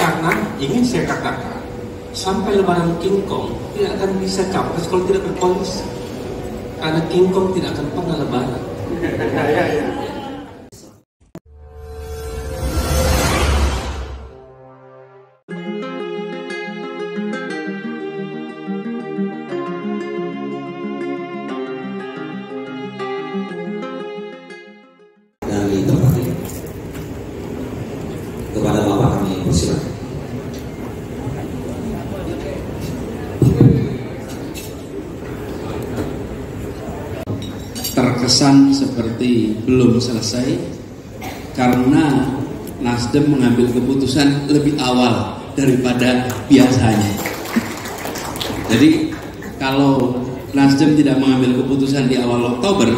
Karena ingin saya katakan, sampai lebaran King Kong tidak akan bisa capres kalau tidak berkoalisi. Karena King Kong tidak akan pernah lebaran. Dari tempat ini kepada Bapak kami persilakan. Terkesan seperti belum selesai karena Nasdem mengambil keputusan lebih awal daripada biasanya. Jadi kalau Nasdem tidak mengambil keputusan di awal Oktober,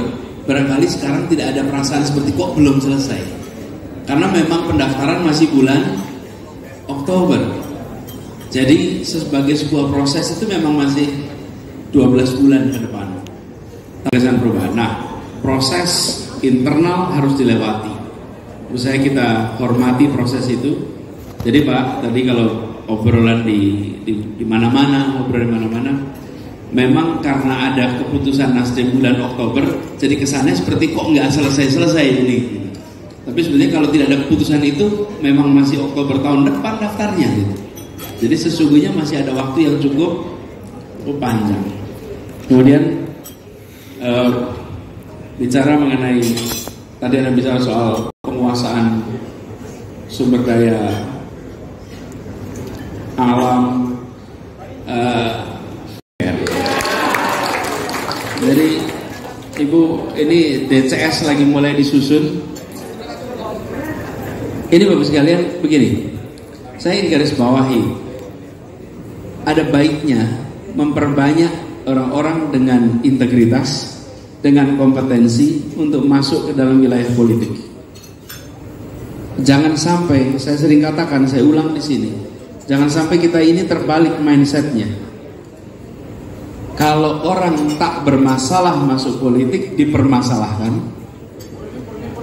barangkali sekarang tidak ada perasaan seperti kok belum selesai. Karena memang pendaftaran masih bulan Oktober. Jadi sebagai sebuah proses itu memang masih 12 bulan ke depan. Gagasan perubahan. Nah, proses internal harus dilewati. Menurut saya kita hormati proses itu. Jadi Pak, tadi kalau obrolan di mana-mana, memang karena ada keputusan Nasdem bulan Oktober, jadi kesannya seperti kok nggak selesai-selesai ini. Tapi sebenarnya kalau tidak ada keputusan itu, memang masih Oktober tahun depan daftarnya. Gitu. Jadi sesungguhnya masih ada waktu yang cukup panjang. Kemudian bicara mengenai tadi ada bicara soal penguasaan sumber daya alam. Jadi Ibu, ini DCS lagi mulai disusun. Ini Bapak sekalian, begini, saya ingin garis bawahi, ada baiknya memperbanyak orang-orang dengan integritas, dengan kompetensi untuk masuk ke dalam wilayah politik. Jangan sampai, saya sering katakan, saya ulang di sini, jangan sampai kita ini terbalik mindsetnya. Kalau orang tak bermasalah masuk politik, dipermasalahkan.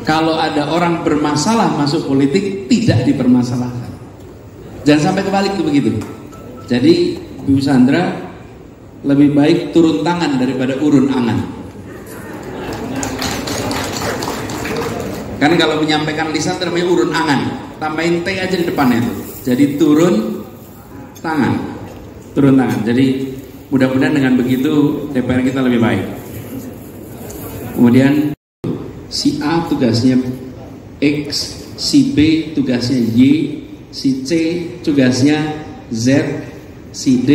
Kalau ada orang bermasalah masuk politik, tidak dipermasalahkan. Jangan sampai kebalik begitu. Jadi Bu Sandra lebih baik turun tangan daripada urun angan. Kan kalau menyampaikan lisan namanya urun angan, tambahin T aja di depannya itu. Jadi turun tangan. Turun tangan. Jadi mudah-mudahan dengan begitu DPR kita lebih baik. Kemudian si A tugasnya X, si B tugasnya Y, si C tugasnya Z, si D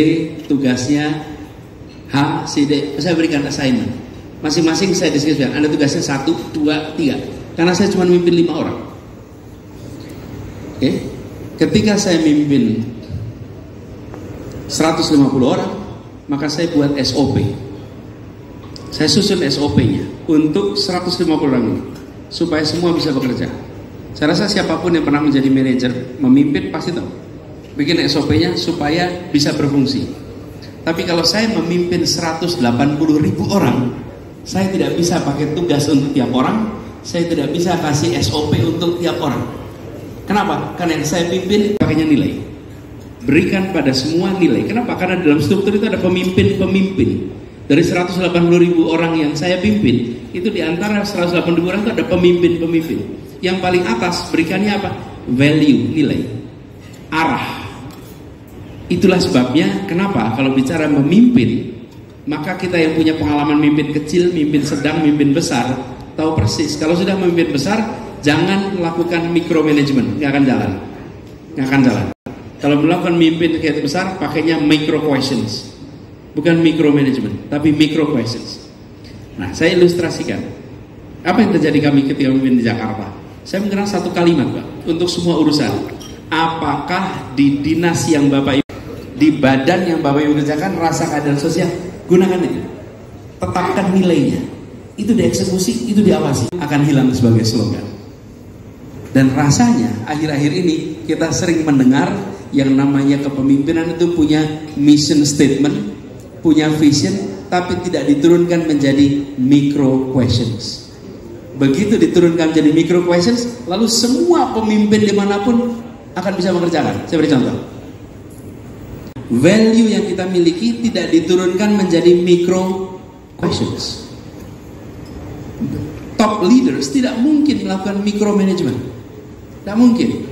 tugasnya H, si D. Saya berikan assignment. Masing-masing saya diskusikan. Anda tugasnya 1, 2, 3. Karena saya cuma mimpin 5 orang. Oke? Ketika saya mimpin 150 orang, maka saya buat SOP. Saya susun SOP-nya untuk 150 orang ini, supaya semua bisa bekerja. Saya rasa siapapun yang pernah menjadi manajer, memimpin pasti tahu. Bikin SOP-nya supaya bisa berfungsi. Tapi kalau saya memimpin 180.000 orang, saya tidak bisa pakai tugas untuk tiap orang, saya tidak bisa kasih SOP untuk tiap orang. Kenapa? Karena yang saya pimpin pakainya nilai. Berikan pada semua nilai. Kenapa? Karena dalam struktur itu ada pemimpin-pemimpin. Dari 180.000 orang yang saya pimpin, itu di antara 180.000 orang itu ada pemimpin-pemimpin. Yang paling atas berikannya apa? Value, nilai, arah. Itulah sebabnya kenapa kalau bicara memimpin, maka kita yang punya pengalaman mimpin kecil, mimpin sedang, mimpin besar, tahu persis. Kalau sudah memimpin besar, jangan melakukan micromanagement, nggak akan jalan, nggak akan jalan. Kalau melakukan mimpin kayak besar, pakainya micro questions, bukan micromanagement, tapi micro questions. Nah, saya ilustrasikan apa yang terjadi kami ketika memimpin di Jakarta. Saya menggunakan satu kalimat, Pak, untuk semua urusan. Apakah di dinas yang Bapak Ibu, di badan yang Bapak Ibu kerjakan, rasa keadilan sosial, gunakan itu, tetapkan nilainya. Itu dieksekusi, itu diawasi, akan hilang sebagai slogan. Dan rasanya akhir-akhir ini kita sering mendengar yang namanya kepemimpinan itu punya mission statement, punya vision, tapi tidak diturunkan menjadi micro questions. Begitu diturunkan menjadi micro questions, lalu semua pemimpin dimanapun akan bisa mengerjakan. Saya beri contoh. Value yang kita miliki tidak diturunkan menjadi micro questions. Top leaders tidak mungkin melakukan micromanagement. Tidak mungkin.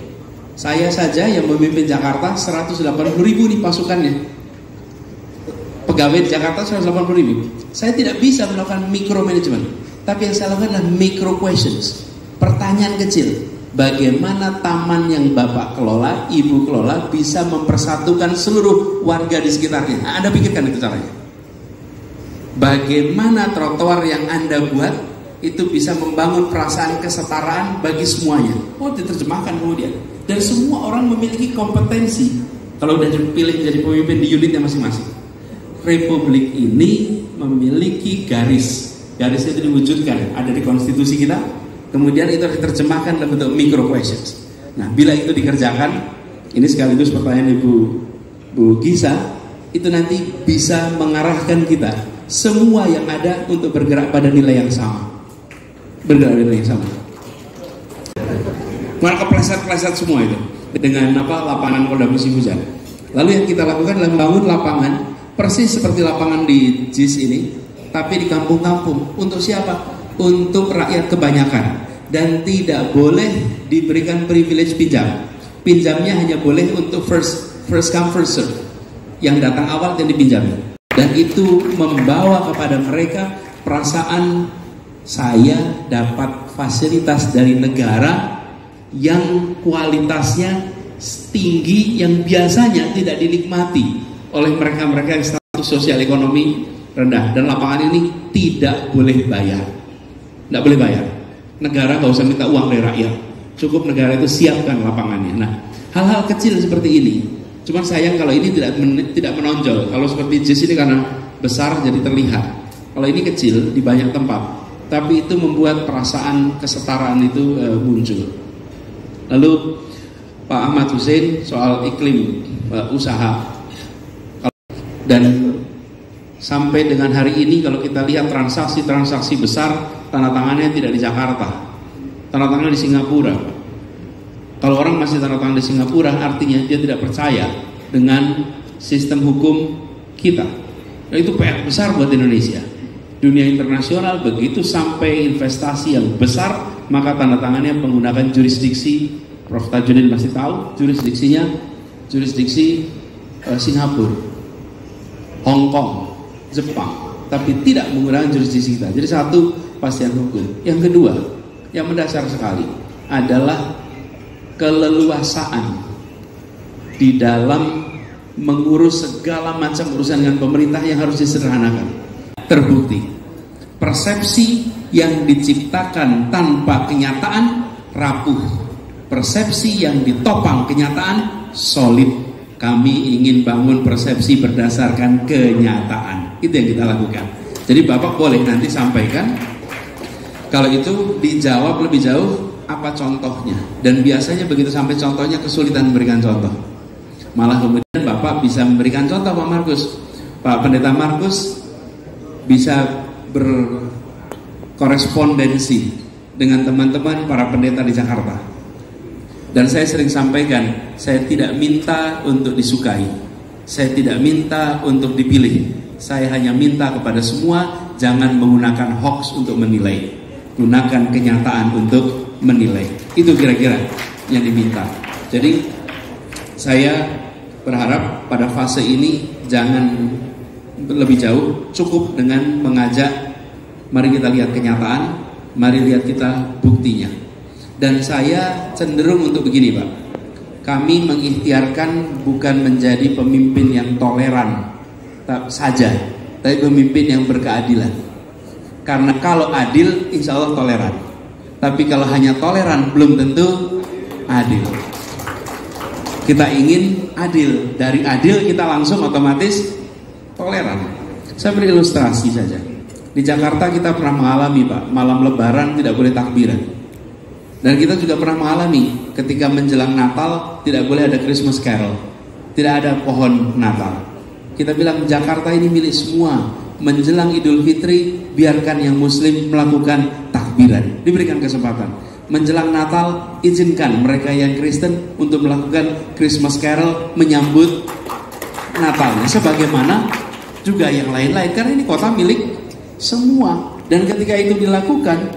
Saya saja yang memimpin Jakarta 180.000 nih pasukannya. Pegawai di Jakarta 180.000. Saya tidak bisa melakukan micromanagement. Tapi yang saya lakukan adalah micro questions. Pertanyaan kecil. Bagaimana taman yang Bapak kelola, Ibu kelola bisa mempersatukan seluruh warga di sekitarnya? Nah, Anda pikirkan itu caranya. Bagaimana trotoar yang Anda buat itu bisa membangun perasaan kesetaraan bagi semuanya? Oh, diterjemahkan kemudian. Dan semua orang memiliki kompetensi kalau sudah dipilih menjadi pemimpin di unitnya masing-masing. Republik ini memiliki garis. Garisnya itu diwujudkan, ada di konstitusi kita. Kemudian itu diterjemahkan dalam bentuk micro questions. Nah, bila itu dikerjakan, ini sekaligus pertanyaan Bu Gisa, itu nanti bisa mengarahkan kita semua yang ada untuk bergerak pada nilai yang sama. Bergerak pada nilai yang sama. Malah kepleset-pleset semua itu dengan lapangan Polda musim hujan. Lalu yang kita lakukan adalah membangun lapangan persis seperti lapangan di JIS ini, tapi di kampung-kampung. Untuk siapa? Untuk rakyat kebanyakan, dan tidak boleh diberikan privilege pinjam. Pinjamnya hanya boleh untuk first come first serve. Yang datang awal yang dipinjami. Dan itu membawa kepada mereka perasaan saya dapat fasilitas dari negara yang kualitasnya tinggi, yang biasanya tidak dinikmati oleh mereka-mereka yang status sosial ekonomi rendah. Dan lapangan ini tidak boleh bayar. Tidak boleh bayar. Negara gak usah minta uang dari rakyat. Cukup negara itu siapkan lapangannya. Nah, hal-hal kecil seperti ini. Cuman sayang kalau ini tidak menonjol. Kalau seperti JIS ini karena besar jadi terlihat. Kalau ini kecil di banyak tempat, tapi itu membuat perasaan kesetaraan itu muncul. Lalu Pak Ahmad Hussein soal iklim usaha. Dan sampai dengan hari ini kalau kita lihat transaksi besar, tanda tangannya tidak di Jakarta, tanda tangan di Singapura. Kalau orang masih tanda tangan di Singapura, artinya dia tidak percaya dengan sistem hukum kita. Dan itu PR besar buat Indonesia. Dunia internasional begitu sampai investasi yang besar, maka tanda tangannya menggunakan jurisdiksi. Prof. Tajudin masih tahu jurisdiksinya, jurisdiksi Singapura, Hong Kong, Jepang, tapi tidak menggunakan jurisdiksi kita. Jadi satu, pastian hukum. Yang kedua, yang mendasar sekali adalah keleluasaan di dalam mengurus segala macam urusan dengan pemerintah yang harus disederhanakan. Terbukti, persepsi yang diciptakan tanpa kenyataan rapuh. Persepsi yang ditopang kenyataan solid. Kami ingin bangun persepsi berdasarkan kenyataan. Itu yang kita lakukan. Jadi Bapak boleh nanti sampaikan. Kalau itu dijawab lebih jauh, apa contohnya? Dan biasanya begitu sampai contohnya kesulitan memberikan contoh. Malah kemudian Bapak bisa memberikan contoh Pak Markus. Pak Pendeta Markus bisa berkorespondensi dengan teman-teman para pendeta di Jakarta. Dan saya sering sampaikan, saya tidak minta untuk disukai, saya tidak minta untuk dipilih. Saya hanya minta kepada semua, jangan menggunakan hoax untuk menilai, gunakan kenyataan untuk menilai. Itu kira-kira yang diminta. Jadi saya berharap pada fase ini jangan lebih jauh, cukup dengan mengajak, mari kita lihat kenyataan, mari lihat kita buktinya. Dan saya cenderung untuk begini Pak, kami mengikhtiarkan bukan menjadi pemimpin yang toleran saja, tapi pemimpin yang berkeadilan. Karena kalau adil, insya Allah toleran. Tapi kalau hanya toleran, belum tentu adil. Kita ingin adil, dari adil kita langsung otomatis toleran. Saya beri ilustrasi saja. Di Jakarta kita pernah mengalami Pak, malam Lebaran tidak boleh takbiran. Dan kita juga pernah mengalami ketika menjelang Natal tidak boleh ada Christmas Carol, tidak ada pohon Natal. Kita bilang Jakarta ini milik semua. Menjelang Idul Fitri biarkan yang Muslim melakukan takbiran, diberikan kesempatan. menjelang Natal, izinkan mereka yang Kristen untuk melakukan Christmas Carol menyambut Natalnya, sebagaimana juga yang lain-lain, karena ini kota milik semua. Dan ketika itu dilakukan,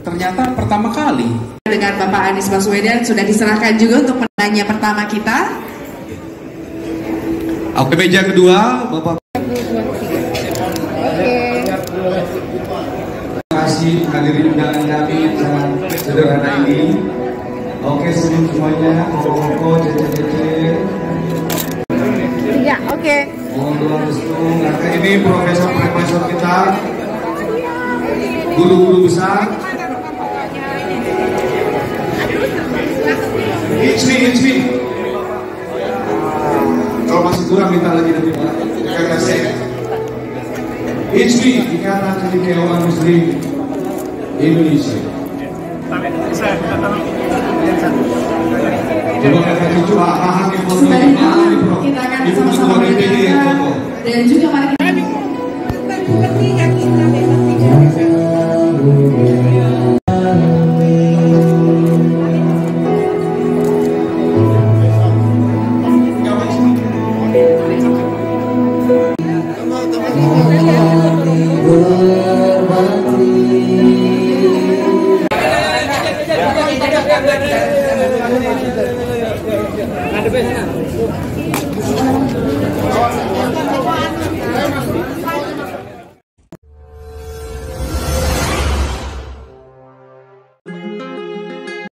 ternyata pertama kali dengan Bapak Anies Baswedan sudah diserahkan juga untuk penanya pertama kita. Oke, meja kedua, Bapak. Terima kasih hadirin undangan kami sangat sederhana ini. Oke, semuanya, koko, cece. Ya, oke. Mohon doa restu. Nah, ini profesor kita, guru-guru besar. Hitsmi. Kalau masih kurang minta lagi nanti Pak. Terima kasih. Hitsmi, Ikatan Cendekiawan Muslim Indonesia. Coba kakak cucu paham nih foto ini, paham nih Bro. Kita akan Ibu sama-sama ketua DPD yang foto. dan juga mari kita Ada